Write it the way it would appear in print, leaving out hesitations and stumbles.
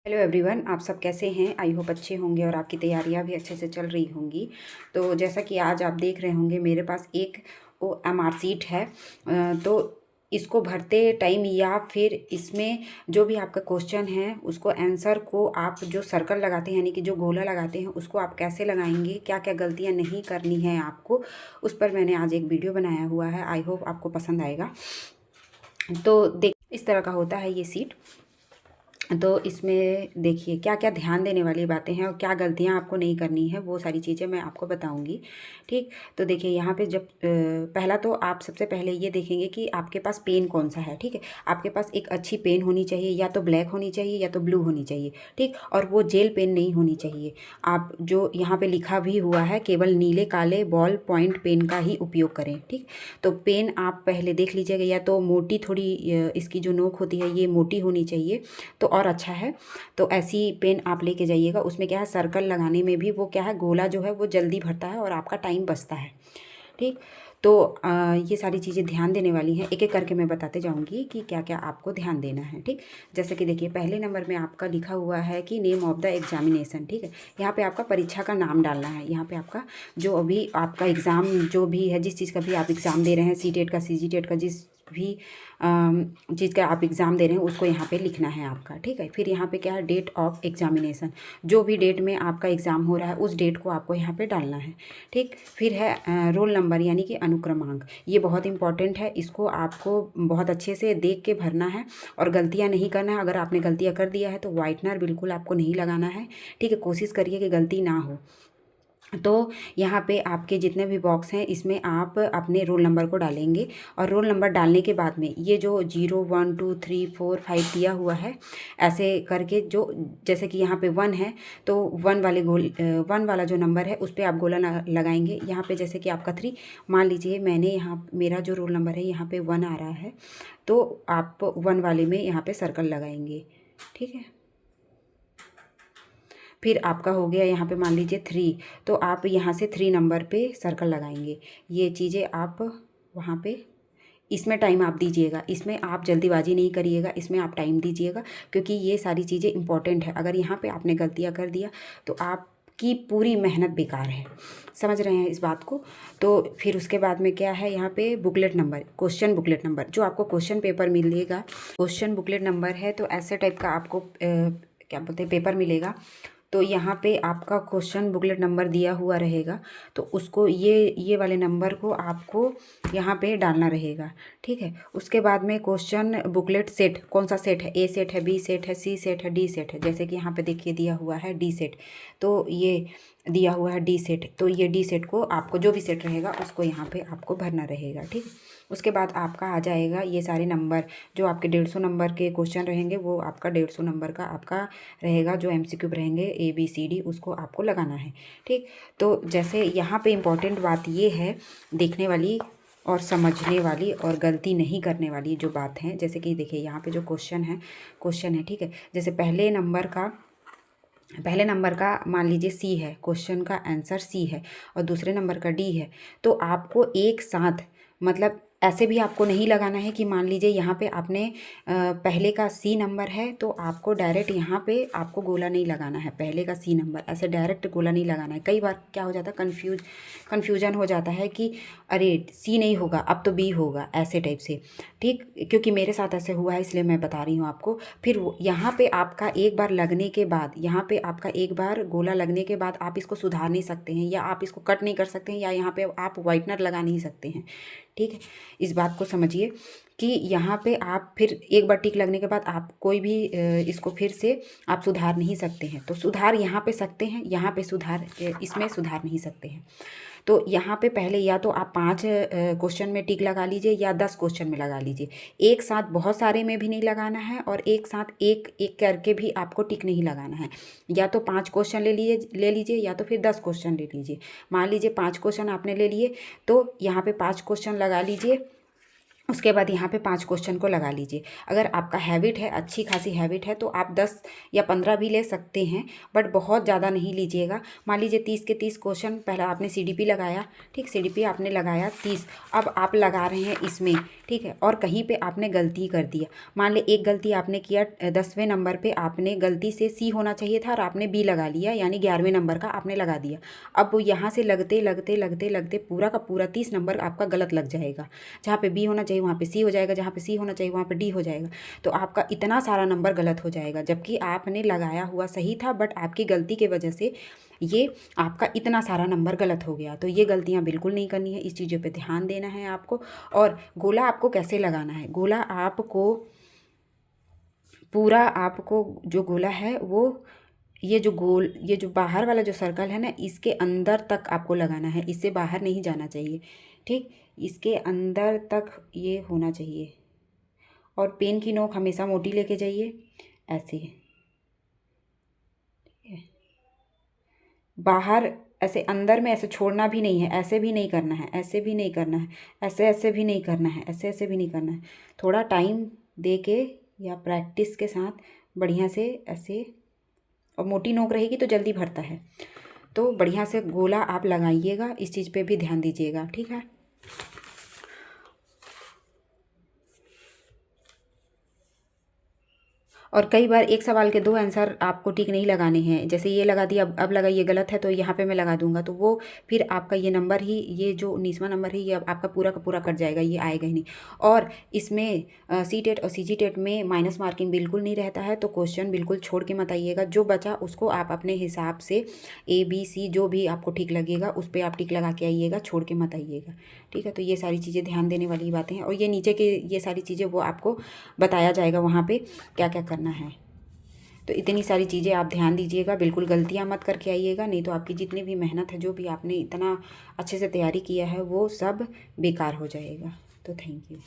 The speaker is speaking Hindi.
हेलो एवरीवन, आप सब कैसे हैं। आई होप अच्छे होंगे और आपकी तैयारियां भी अच्छे से चल रही होंगी। तो जैसा कि आज आप देख रहे होंगे मेरे पास एक OMR सीट है। तो इसको भरते टाइम या फिर इसमें जो भी आपका क्वेश्चन है उसको आंसर को आप जो सर्कल लगाते हैं यानी कि जो गोला लगाते हैं उसको आप कैसे लगाएंगे, क्या क्या गलतियां नहीं करनी है आपको, उस पर मैंने आज एक वीडियो बनाया हुआ है। आई होप आपको पसंद आएगा। तो देख, इस तरह का होता है ये सीट। तो इसमें देखिए क्या क्या ध्यान देने वाली बातें हैं और क्या गलतियां आपको नहीं करनी है, वो सारी चीज़ें मैं आपको बताऊंगी। ठीक, तो देखिए यहाँ पे जब पहला तो आप सबसे पहले ये देखेंगे कि आपके पास पेन कौन सा है। ठीक है, आपके पास एक अच्छी पेन होनी चाहिए, या तो ब्लैक होनी चाहिए या तो ब्लू होनी चाहिए। ठीक, और वो जेल पेन नहीं होनी चाहिए। आप जो यहाँ पे लिखा भी हुआ है केवल नीले काले बॉल पॉइंट पेन का ही उपयोग करें। ठीक, तो पेन आप पहले देख लीजिएगा, या तो मोटी थोड़ी इसकी जो नोक होती है ये मोटी होनी चाहिए तो और अच्छा है। तो ऐसी पेन आप लेके जाइएगा। उसमें क्या है, सर्कल लगाने में भी वो क्या है, गोला जो है वो जल्दी भरता है और आपका टाइम बचता है। ठीक, तो ये सारी चीज़ें ध्यान देने वाली हैं। एक एक करके मैं बताते जाऊंगी कि क्या क्या आपको ध्यान देना है। ठीक, जैसे कि देखिए पहले नंबर में आपका लिखा हुआ है कि नेम ऑफ द एग्जामिनेशन। ठीक है, यहाँ पे आपका परीक्षा का नाम डालना है। यहाँ पे आपका जो अभी आपका एग्ज़ाम जो भी है, जिस चीज़ का भी आप एग्ज़ाम दे रहे हैं, CTET का, CGTET का, जिस भी चीज़ का आप एग्ज़ाम दे रहे हैं उसको यहाँ पे लिखना है आपका। ठीक है, फिर यहाँ पे क्या है, डेट ऑफ एग्जामिनेशन, जो भी डेट में आपका एग्ज़ाम हो रहा है उस डेट को आपको यहाँ पे डालना है। ठीक, फिर है रोल नंबर यानी कि अनुक्रमांक। ये बहुत इंपॉर्टेंट है, इसको आपको बहुत अच्छे से देख के भरना है और गलतियाँ नहीं करना है। अगर आपने गलतियाँ कर दिया है तो वाइटनर बिल्कुल आपको नहीं लगाना है। ठीक है, कोशिश करिए कि गलती ना हो। तो यहाँ पे आपके जितने भी बॉक्स हैं इसमें आप अपने रोल नंबर को डालेंगे, और रोल नंबर डालने के बाद में ये जो 0 1 2 3 4 5 दिया हुआ है, ऐसे करके जो जैसे कि यहाँ पे 1 है तो 1 वाला जो नंबर है उस पर आप गोला लगाएंगे। यहाँ पे जैसे कि आपका 3, मान लीजिए मैंने यहाँ मेरा जो रोल नंबर है यहाँ पे 1 आ रहा है, तो आप 1 वाले में यहाँ पे सर्कल लगाएंगे। ठीक है, फिर आपका हो गया यहाँ पे मान लीजिए 3, तो आप यहाँ से 3 नंबर पे सर्कल लगाएंगे। ये चीज़ें आप वहाँ पे इसमें टाइम आप दीजिएगा, इसमें आप जल्दीबाजी नहीं करिएगा, इसमें आप टाइम दीजिएगा, क्योंकि ये सारी चीज़ें इंपॉर्टेंट है। अगर यहाँ पे आपने गलतियाँ कर दिया तो आपकी पूरी मेहनत बेकार है। समझ रहे हैं इस बात को। तो फिर उसके बाद में क्या है, यहाँ पे booklet number, question booklet number, जो आपको क्वेश्चन पेपर मिलेगा, क्वेश्चन बुकलेट नंबर है तो ऐसे टाइप का आपको क्या बोलते हैं, पेपर मिलेगा। तो यहाँ पे आपका क्वेश्चन बुकलेट नंबर दिया हुआ रहेगा, तो उसको ये वाले नंबर को आपको यहाँ पे डालना रहेगा। ठीक है, उसके बाद में क्वेश्चन बुकलेट सेट, कौन सा सेट है, A सेट है, B सेट है, C सेट है, D सेट है। जैसे कि यहाँ पे देखिए दिया हुआ है D सेट, तो ये दिया हुआ है D सेट, तो ये D सेट को आपको जो भी सेट रहेगा उसको यहाँ पे आपको भरना रहेगा। ठीक, उसके बाद आपका आ जाएगा ये सारे नंबर, जो आपके 150 नंबर के क्वेश्चन रहेंगे वो आपका 150 नंबर का आपका रहेगा। जो MCQ रहेंगे ABCD उसको आपको लगाना है। ठीक, तो जैसे यहाँ पे इम्पॉर्टेंट बात ये है देखने वाली और समझने वाली और गलती नहीं करने वाली जो बात है, जैसे कि देखिए यहाँ पे जो क्वेश्चन है। ठीक है, जैसे पहले नंबर का मान लीजिए C है, क्वेश्चन का आंसर C है, और दूसरे नंबर का D है, तो आपको एक साथ, मतलब ऐसे भी आपको नहीं लगाना है कि मान लीजिए यहाँ पे आपने पहले का C नंबर है तो आपको डायरेक्ट यहाँ पे आपको गोला नहीं लगाना है, पहले का C नंबर ऐसे डायरेक्ट गोला नहीं लगाना है। कई बार क्या हो जाता है, कन्फ्यूजन हो जाता है कि अरे C नहीं होगा अब तो B होगा, ऐसे टाइप से। ठीक, क्योंकि मेरे साथ ऐसे हुआ है इसलिए मैं बता रही हूँ आपको। फिर यहाँ पे आपका एक बार लगने के बाद, यहाँ पे आपका एक बार गोला लगने के बाद आप इसको सुधार नहीं सकते हैं, या आप इसको कट नहीं कर सकते हैं, या यहाँ पे आप वाइटनर लगा नहीं सकते हैं। ठीक है, इस बात को समझिए कि यहाँ पे आप फिर एक बार टिक लगने के बाद आप कोई भी इसको फिर से आप सुधार नहीं सकते हैं। तो सुधार यहाँ पे सकते हैं, यहाँ पे सुधार इसमें सुधार नहीं सकते हैं। तो यहाँ पे पहले या तो आप 5 क्वेश्चन में टिक लगा लीजिए या 10 क्वेश्चन में लगा लीजिए। एक साथ बहुत सारे में भी नहीं लगाना है, और एक साथ एक एक करके भी आपको टिक नहीं लगाना है। या तो 5 क्वेश्चन ले लीजिए या तो फिर 10 क्वेश्चन ले लीजिए। मान लीजिए 5 क्वेश्चन आपने ले लिए तो यहाँ पे 5 क्वेश्चन लगा लीजिए, उसके बाद यहाँ पे 5 क्वेश्चन को लगा लीजिए। अगर आपका हैबिट है, अच्छी खासी हैबिट है, तो आप 10 या 15 भी ले सकते हैं, बट बहुत ज़्यादा नहीं लीजिएगा। मान लीजिए 30 के 30 क्वेश्चन पहला आपने CDP लगाया, ठीक, CDP आपने लगाया 30, अब आप लगा रहे हैं इसमें, ठीक है, और कहीं पे आपने गलती कर दिया। मान ली एक गलती आपने किया, 10वें नंबर पे आपने गलती से C होना चाहिए था और आपने B लगा लिया, यानी 11वें नंबर का आपने लगा दिया। अब वो यहाँ से लगते लगते लगते लगते पूरा का पूरा 30 नंबर आपका गलत लग जाएगा। जहाँ पे B होना चाहिए वहाँ पे C हो जाएगा, जहाँ पे C होना चाहिए वहाँ पे D हो जाएगा। तो आपका इतना सारा नंबर गलत हो जाएगा, जबकि आपने लगाया हुआ सही था, बट आपकी गलती की वजह से ये आपका इतना सारा नंबर गलत हो गया। तो ये गलतियाँ बिल्कुल नहीं करनी है, इस चीज़ों पे ध्यान देना है आपको। और गोला आपको कैसे लगाना है, गोला आपको पूरा, आपको जो गोला है वो ये जो बाहर वाला जो सर्कल है ना, इसके अंदर तक आपको लगाना है, इससे बाहर नहीं जाना चाहिए, ठीक, इसके अंदर तक ये होना चाहिए। और पेन की नोक हमेशा मोटी लेके जाइए, ऐसे, बाहर ऐसे अंदर में ऐसे छोड़ना भी नहीं है, ऐसे भी नहीं करना है, ऐसे भी नहीं करना है, ऐसे ऐसे भी नहीं करना है, ऐसे ऐसे भी नहीं करना है। थोड़ा टाइम दे के या प्रैक्टिस के साथ बढ़िया से ऐसे, और मोटी नोक रहेगी तो जल्दी भरता है। तो बढ़िया से गोला आप लगाइएगा, इस चीज़ पे भी ध्यान दीजिएगा, ठीक है। और कई बार एक सवाल के 2 आंसर आपको ठीक नहीं लगाने हैं, जैसे ये लगा दिया, अब लगाइए गलत है तो यहाँ पे मैं लगा दूंगा, तो वो फिर आपका ये नंबर ही, ये जो 19वां नंबर है, ये आपका पूरा का पूरा कट जाएगा, ये आएगा ही नहीं। और इसमें CTET और CGTET में माइनस मार्किंग बिल्कुल नहीं रहता है, तो क्वेश्चन बिल्कुल छोड़ के मत आइएगा। जो बचा उसको आप अपने हिसाब से ABC जो भी आपको ठीक लगेगा उस पर आप टिक लगा के आइएगा, छोड़ के मत आइएगा, ठीक है। तो ये सारी चीज़ें ध्यान देने वाली बातें हैं। और ये नीचे के ये सारी चीज़ें वो आपको बताया जाएगा वहाँ पे क्या क्या करना है। तो इतनी सारी चीज़ें आप ध्यान दीजिएगा, बिल्कुल गलतियाँ मत करके आइएगा, नहीं तो आपकी जितनी भी मेहनत है, जो भी आपने इतना अच्छे से तैयारी किया है, वो सब बेकार हो जाएगा। तो थैंक यू।